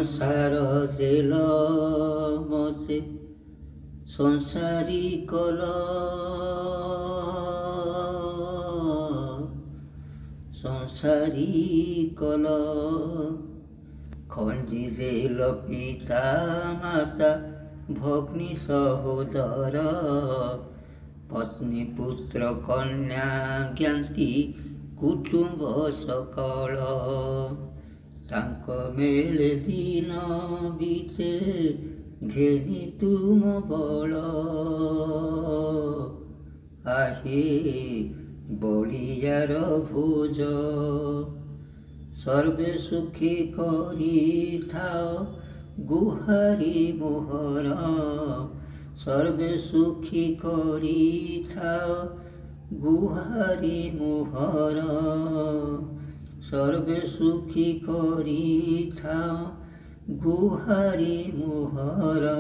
ସଂସାର ଦେଲ ମୋତେ ସଂସାରୀ କଲ ସଂସାରୀ କଲ ଖଞ୍ଜି ଦେଲ ପିତା ମାତା ଭଗ୍ନୀ ସହୋଦର ପତ୍ନୀ ପୁତ୍ର କନ୍ୟା ଜ୍ଞାତି କୁଟୁମ୍ବ ସକଳ ତାଙ୍କ ମେଳେ ଦିନ ବିତେ ଘେନି ତୁମ ବଳ ଆହେ ବଳିୟାର ଭୋଜ ସର୍ବେ ସୁଖୀ କରିଥାଅ ଗୁହାରି ମୋହର ସର୍ବେ ସୁଖୀ କରିଥାଅ ଗୁହାରି ମୋହର ସର୍ବେ ସୁଖୀ କରିଥାଅ ଗୁହାରି ମୋହର।